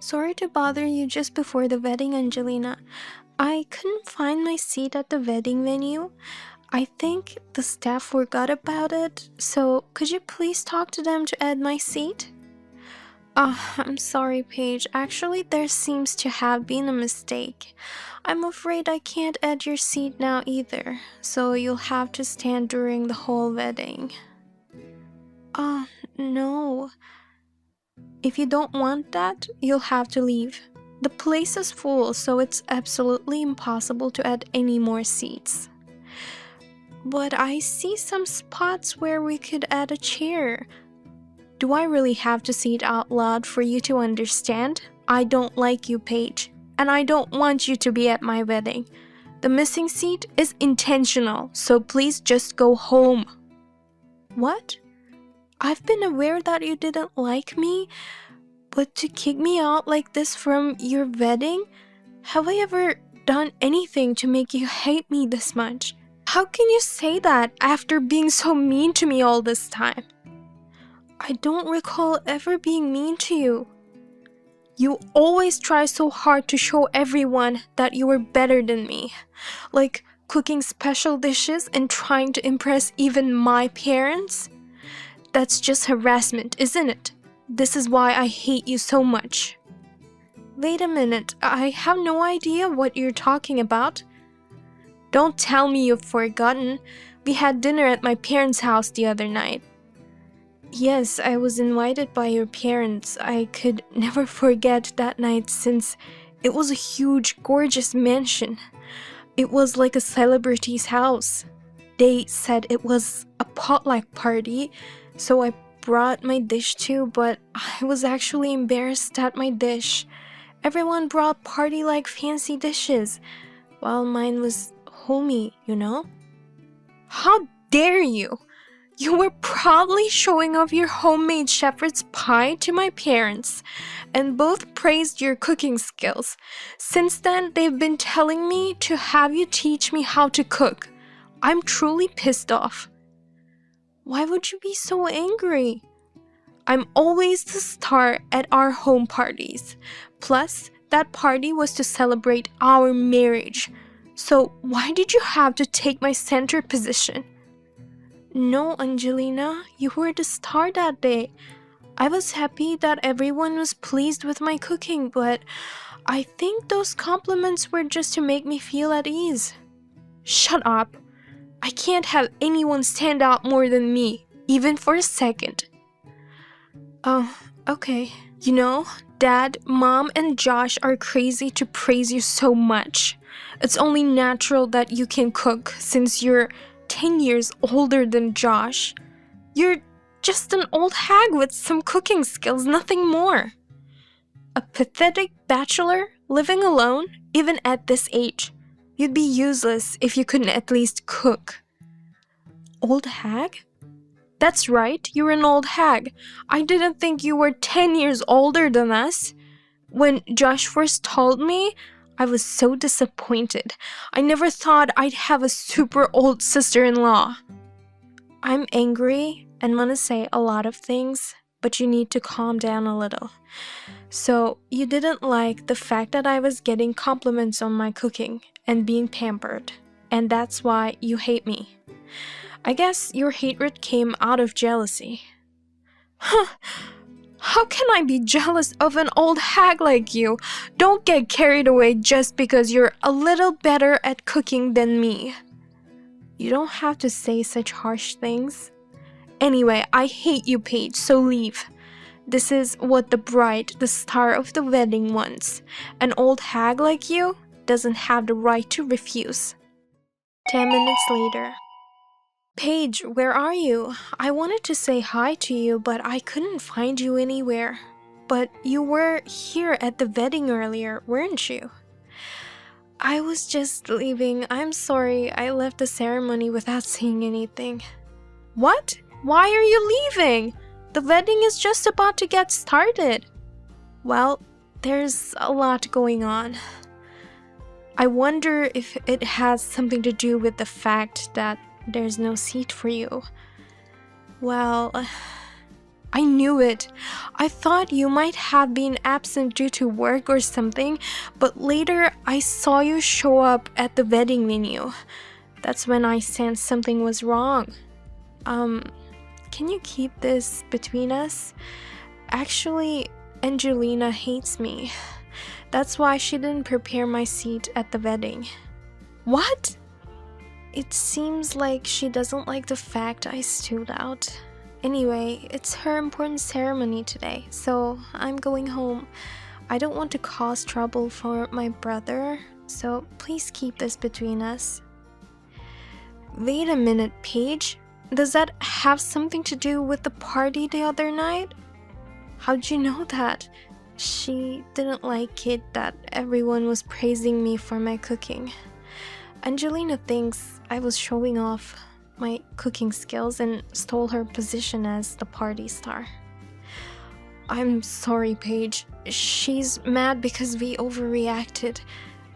Sorry to bother you just before the wedding, Angelina. I couldn't find my seat at the wedding venue. I think the staff forgot about it, so could you please talk to them to add my seat? I'm sorry, Paige. Actually, there seems to have been a mistake. I'm afraid I can't add your seat now either, so you'll have to stand during the whole wedding. No. If you don't want that, you'll have to leave. The place is full, so it's absolutely impossible to add any more seats. But I see some spots where we could add a chair. Do I really have to say it out loud for you to understand? I don't like you, Paige, and I don't want you to be at my wedding. The missing seat is intentional, so please just go home. What? I've been aware that you didn't like me, but to kick me out like this from your wedding? Have I ever done anything to make you hate me this much? How can you say that after being so mean to me all this time? I don't recall ever being mean to you. You always try so hard to show everyone that you were better than me, like cooking special dishes and trying to impress even my parents. That's just harassment, isn't it? This is why I hate you so much. Wait a minute, I have no idea what you're talking about. Don't tell me you've forgotten. We had dinner at my parents' house the other night. Yes, I was invited by your parents. I could never forget that night since it was a huge, gorgeous mansion. It was like a celebrity's house. They said it was a potluck party, so I brought my dish too, but I was actually embarrassed at my dish. Everyone brought party-like fancy dishes, while mine was homey, you know? How dare you! You were probably showing off your homemade shepherd's pie to my parents, and both praised your cooking skills. Since then, they've been telling me to have you teach me how to cook. I'm truly pissed off. Why would you be so angry? I'm always the star at our home parties. Plus, that party was to celebrate our marriage. So why did you have to take my center position? No, Angelina, you were the star that day. I was happy that everyone was pleased with my cooking, but I think those compliments were just to make me feel at ease. Shut up. I can't have anyone stand out more than me, even for a second. Oh, okay. You know, Dad, Mom, and Josh are crazy to praise you so much. It's only natural that you can cook since you're 10 years older than Josh. You're just an old hag with some cooking skills, nothing more. A pathetic bachelor living alone, even at this age. You'd be useless if you couldn't at least cook. Old hag? That's right, you're an old hag. I didn't think you were 10 years older than us. When Josh first told me, I was so disappointed. I never thought I'd have a super old sister-in-law. I'm angry and want to say a lot of things, but you need to calm down a little. So, you didn't like the fact that I was getting compliments on my cooking and being pampered, and that's why you hate me. I guess your hatred came out of jealousy. Huh. How can I be jealous of an old hag like you? Don't get carried away just because you're a little better at cooking than me. You don't have to say such harsh things. Anyway, I hate you, Paige, so leave. This is what the bride, the star of the wedding, wants. An old hag like you doesn't have the right to refuse. 10 minutes later. Paige, where are you? I wanted to say hi to you, but I couldn't find you anywhere. But you were here at the wedding earlier, weren't you? I was just leaving. I'm sorry, I left the ceremony without saying anything. What? Why are you leaving? The wedding is just about to get started. Well, there's a lot going on. I wonder if it has something to do with the fact that there's no seat for you. Well, I knew it. I thought you might have been absent due to work or something, but later I saw you show up at the wedding venue. That's when I sensed something was wrong. Can you keep this between us? Actually, Angelina hates me. That's why she didn't prepare my seat at the wedding. What? It seems like she doesn't like the fact I stood out. Anyway, it's her important ceremony today, so I'm going home. I don't want to cause trouble for my brother, so please keep this between us. Wait a minute, Paige. Does that have something to do with the party the other night? How'd you know that? She didn't like it that everyone was praising me for my cooking. Angelina thinks I was showing off my cooking skills and stole her position as the party star. I'm sorry, Paige. She's mad because we overreacted.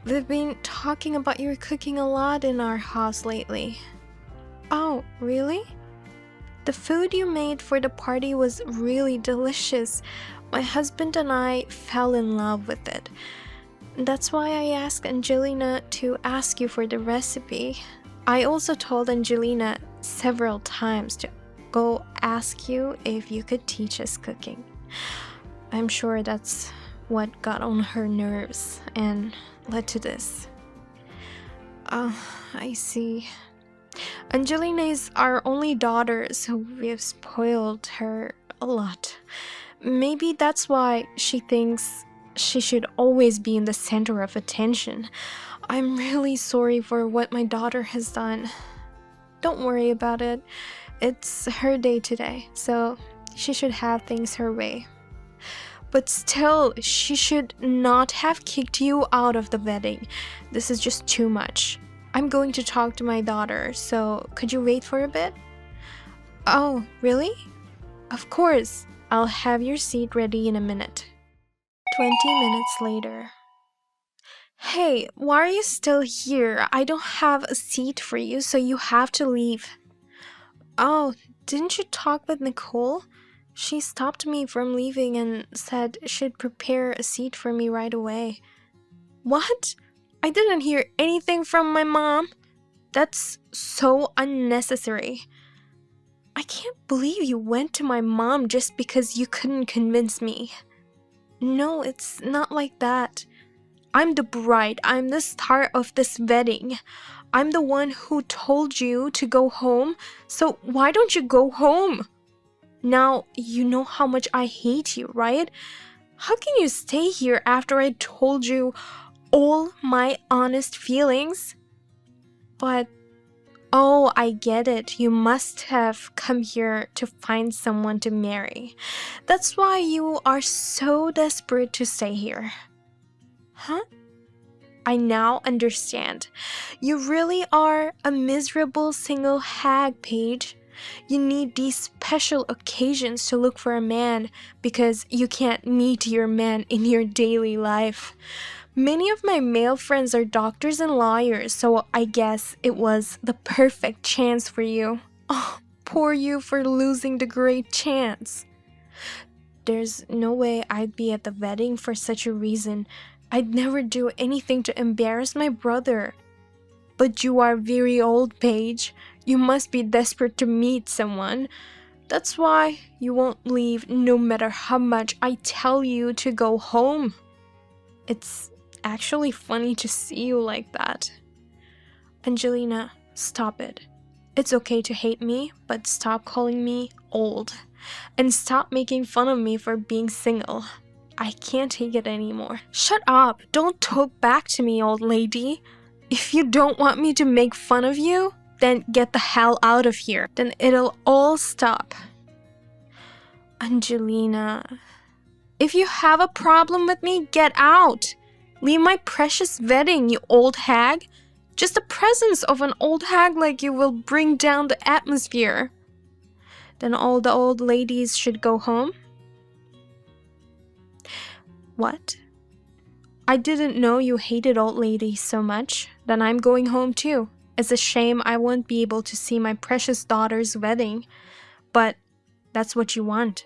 We've been talking about your cooking a lot in our house lately. Oh, really? The food you made for the party was really delicious. My husband and I fell in love with it. That's why I asked Angelina to ask you for the recipe. I also told Angelina several times to go ask you if you could teach us cooking. I'm sure that's what got on her nerves and led to this. I see. Angelina is our only daughter, so we've spoiled her a lot. Maybe that's why she thinks she should always be in the center of attention. I'm really sorry for what my daughter has done. Don't worry about it. It's her day today, so she should have things her way. But still, she should not have kicked you out of the wedding. This is just too much. I'm going to talk to my daughter, so could you wait for a bit? Oh, really? Of course. I'll have your seat ready in a minute. 20 minutes later. Hey, why are you still here? I don't have a seat for you, so you have to leave. Oh, didn't you talk with Nicole? She stopped me from leaving and said she'd prepare a seat for me right away. What? I didn't hear anything from my mom. That's so unnecessary. I can't believe you went to my mom just because you couldn't convince me. No, it's not like that. I'm the bride. I'm the star of this wedding. I'm the one who told you to go home, so why don't you go home? Now, you know how much I hate you, right? How can you stay here after I told you all my honest feelings? But, oh, I get it. You must have come here to find someone to marry. That's why you are so desperate to stay here. Huh? I now understand. You really are a miserable single hag, Paige. You need these special occasions to look for a man because you can't meet your man in your daily life. Many of my male friends are doctors and lawyers, so I guess it was the perfect chance for you. Oh, poor you for losing the great chance. There's no way I'd be at the wedding for such a reason. I'd never do anything to embarrass my brother. But you are very old, Paige. You must be desperate to meet someone. That's why you won't leave no matter how much I tell you to go home. It's actually funny to see you like that. Angelina, stop it. It's okay to hate me, but stop calling me old. And stop making fun of me for being single. I can't take it anymore. Shut up! Don't talk back to me, old lady. If you don't want me to make fun of you, then get the hell out of here. Then it'll all stop. Angelina, if you have a problem with me, get out. Leave my precious wedding, you old hag. Just the presence of an old hag like you will bring down the atmosphere. Then all the old ladies should go home? What? I didn't know you hated old ladies so much. Then I'm going home too. It's a shame I won't be able to see my precious daughter's wedding. But that's what you want.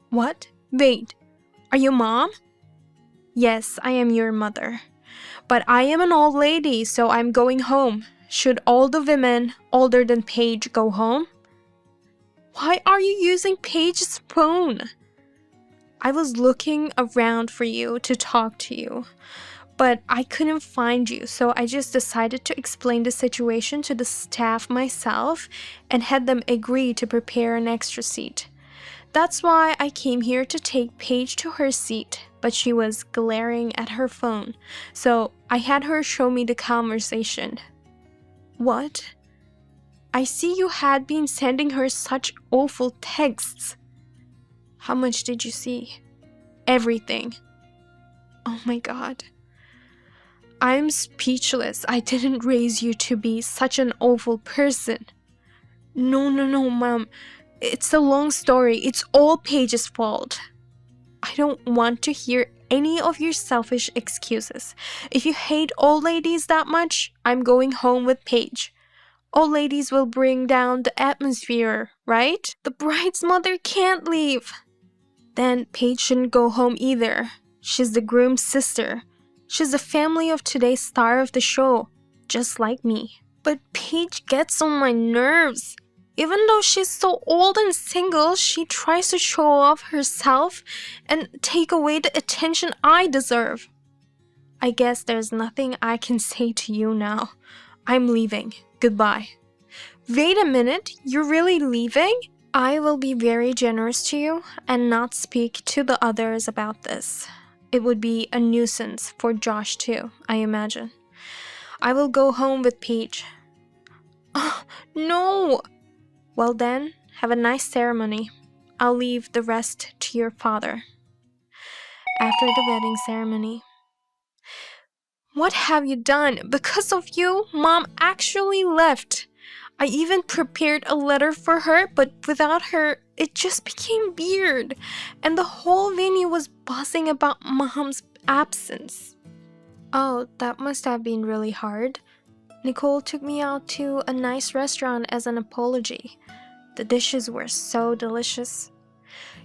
What? Wait, are you mom? Yes, I am your mother. But I am an old lady, so I'm going home. Should all the women older than Paige go home? Why are you using Paige's phone? I was looking around for you to talk to you, but I couldn't find you, so I just decided to explain the situation to the staff myself and had them agree to prepare an extra seat. That's why I came here to take Paige to her seat, but she was glaring at her phone, so I had her show me the conversation. What? I see you had been sending her such awful texts. How much did you see? Everything. Oh my god. I'm speechless. I didn't raise you to be such an awful person. No, Mom. It's a long story. It's all Paige's fault. I don't want to hear any of your selfish excuses. If you hate old ladies that much, I'm going home with Paige. Old ladies will bring down the atmosphere, right? The bride's mother can't leave. Then Paige shouldn't go home either. She's the groom's sister. She's the family of today's star of the show, just like me. But Paige gets on my nerves. Even though she's so old and single, she tries to show off herself and take away the attention I deserve. I guess there's nothing I can say to you now. I'm leaving. Goodbye. Wait a minute, you're really leaving? I will be very generous to you and not speak to the others about this. It would be a nuisance for Josh too, I imagine. I will go home with Paige. Oh, no! Well then, have a nice ceremony. I'll leave the rest to your father. After the wedding ceremony. What have you done? Because of you, Mom actually left. I even prepared a letter for her, but without her, it just became weird. And the whole venue was buzzing about Mom's absence. Oh, that must have been really hard. Nicole took me out to a nice restaurant as an apology. The dishes were so delicious.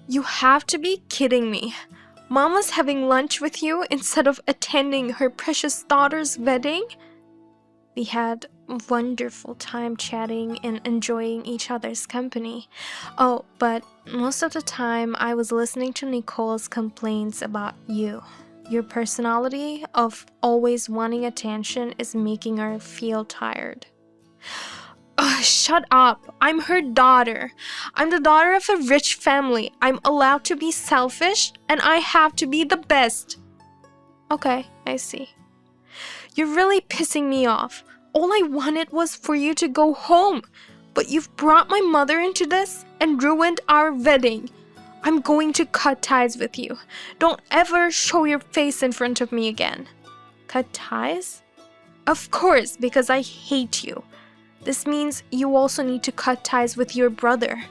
You have to be kidding me. Mom was having lunch with you instead of attending her precious daughter's wedding? We had a wonderful time chatting and enjoying each other's company. Oh, but most of the time I was listening to Nicole's complaints about you. Your personality of always wanting attention is making her feel tired. Ugh, shut up. I'm her daughter. I'm the daughter of a rich family. I'm allowed to be selfish, and I have to be the best. Okay, I see. You're really pissing me off. All I wanted was for you to go home, but you've brought my mother into this and ruined our wedding. I'm going to cut ties with you. Don't ever show your face in front of me again. Cut ties? Of course, because I hate you. This means you also need to cut ties with your brother.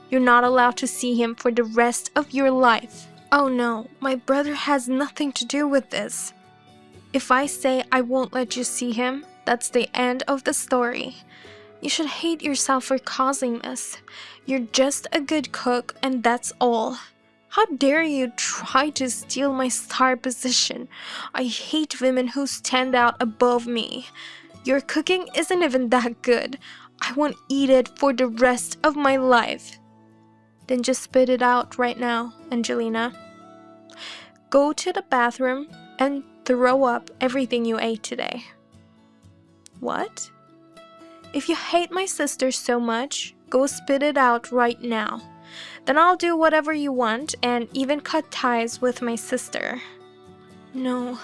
You're not allowed to see him for the rest of your life. Oh no, my brother has nothing to do with this. If I say I won't let you see him, that's the end of the story. You should hate yourself for causing this. You're just a good cook and that's all. How dare you try to steal my star position? I hate women who stand out above me. Your cooking isn't even that good. I won't eat it for the rest of my life. Then just spit it out right now, Angelina. Go to the bathroom and throw up everything you ate today. What? If you hate my sister so much, go spit it out right now. Then I'll do whatever you want and even cut ties with my sister. No,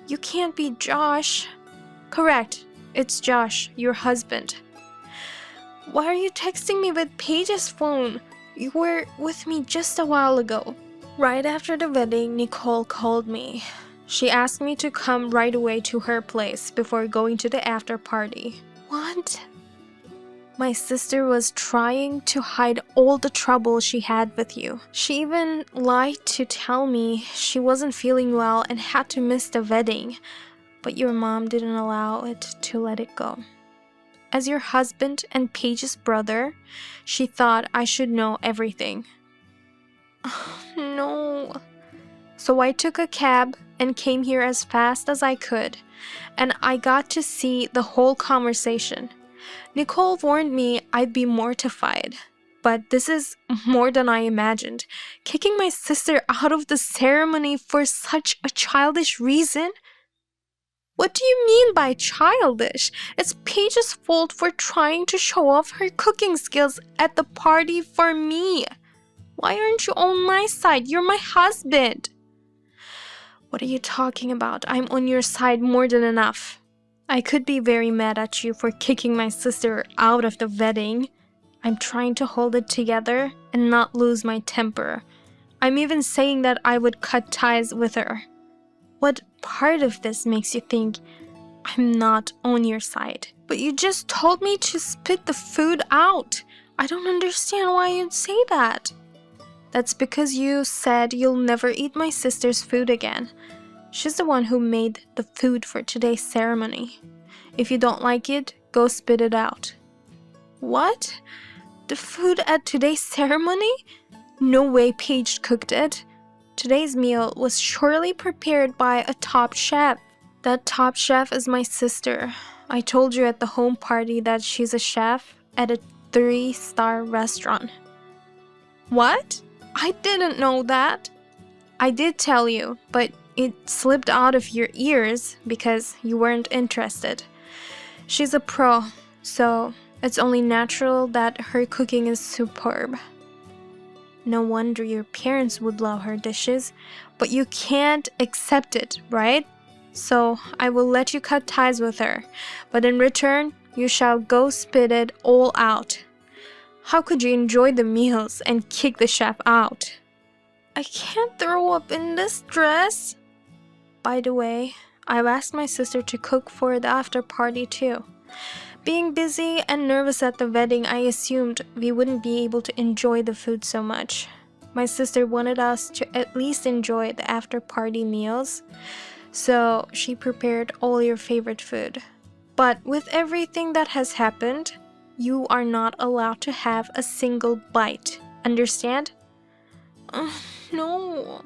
you can't be Josh. Correct, it's Josh, your husband. Why are you texting me with Paige's phone? You were with me just a while ago. Right after the wedding, Nicole called me. She asked me to come right away to her place before going to the after party. What? My sister was trying to hide all the trouble she had with you. She even lied to tell me she wasn't feeling well and had to miss the wedding, but your mom didn't allow it to let it go. As your husband and Paige's brother, she thought I should know everything. No. So I took a cab and came here as fast as I could, and I got to see the whole conversation. Nicole warned me I'd be mortified, but this is more than I imagined. Kicking my sister out of the ceremony for such a childish reason? What do you mean by childish? It's Paige's fault for trying to show off her cooking skills at the party for me. Why aren't you on my side? You're my husband. What are you talking about? I'm on your side more than enough. I could be very mad at you for kicking my sister out of the wedding. I'm trying to hold it together and not lose my temper. I'm even saying that I would cut ties with her. What part of this makes you think I'm not on your side? But you just told me to spit the food out. I don't understand why you'd say that. That's because you said you'll never eat my sister's food again. She's the one who made the food for today's ceremony. If you don't like it, go spit it out. What? The food at today's ceremony? No way Paige cooked it. Today's meal was surely prepared by a top chef. That top chef is my sister. I told you at the home party that she's a chef at a 3-star restaurant. What? I didn't know that. I did tell you, but it slipped out of your ears because you weren't interested. She's a pro, so it's only natural that her cooking is superb. No wonder your parents would love her dishes, but you can't accept it, right? So I will let you cut ties with her, but in return, you shall go spit it all out. How could you enjoy the meals and kick the chef out? I can't throw up in this dress. By the way, I've asked my sister to cook for the after party too. Being busy and nervous at the wedding, I assumed we wouldn't be able to enjoy the food so much. My sister wanted us to at least enjoy the after party meals, so she prepared all your favorite food. But with everything that has happened, you are not allowed to have a single bite. Understand? No.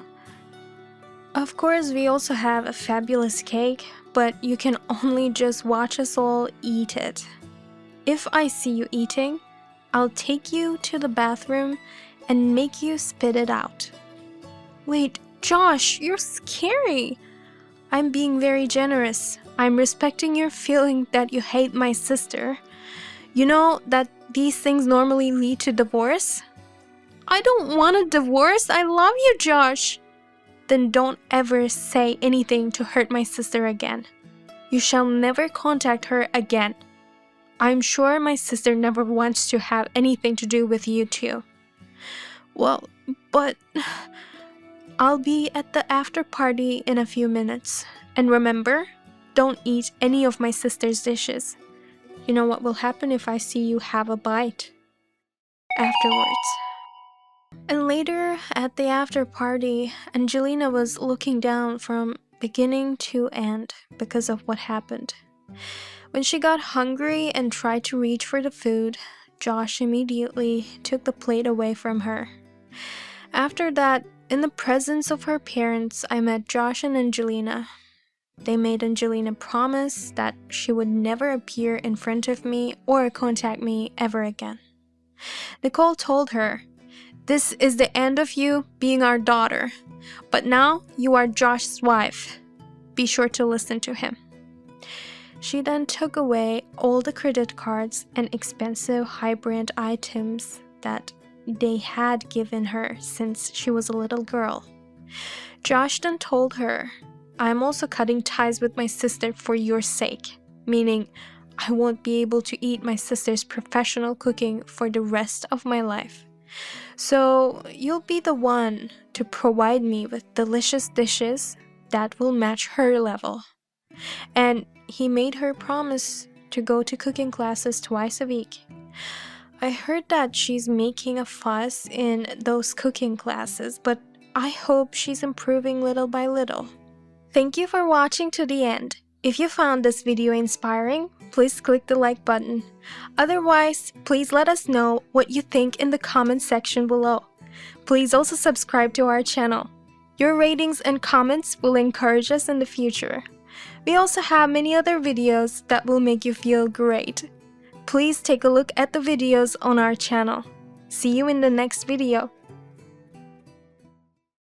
Of course, we also have a fabulous cake, but you can only just watch us all eat it. If I see you eating, I'll take you to the bathroom and make you spit it out. Wait, Josh, you're scary. I'm being very generous. I'm respecting your feeling that you hate my sister. You know that these things normally lead to divorce? I don't want a divorce. I love you, Josh. Then don't ever say anything to hurt my sister again. You shall never contact her again. I'm sure my sister never wants to have anything to do with you two. Well, but I'll be at the after party in a few minutes. And remember, don't eat any of my sister's dishes. You know what will happen if I see you have a bite afterwards. And later, at the after party, Angelina was looking down from beginning to end because of what happened. When she got hungry and tried to reach for the food, Josh immediately took the plate away from her. After that, in the presence of her parents, I met Josh and Angelina. They made Angelina promise that she would never appear in front of me or contact me ever again. Nicole told her, "This is the end of you being our daughter, but now you are Josh's wife. Be sure to listen to him." She then took away all the credit cards and expensive high-brand items that they had given her since she was a little girl. Josh then told her, "I'm also cutting ties with my sister for your sake," meaning I won't be able to eat my sister's professional cooking for the rest of my life. So you'll be the one to provide me with delicious dishes that will match her level. And he made her promise to go to cooking classes twice a week. I heard that she's making a fuss in those cooking classes, but I hope she's improving little by little. Thank you for watching to the end. If you found this video inspiring, please click the like button. Otherwise, please let us know what you think in the comment section below. Please also subscribe to our channel. Your ratings and comments will encourage us in the future. We also have many other videos that will make you feel great. Please take a look at the videos on our channel. See you in the next video.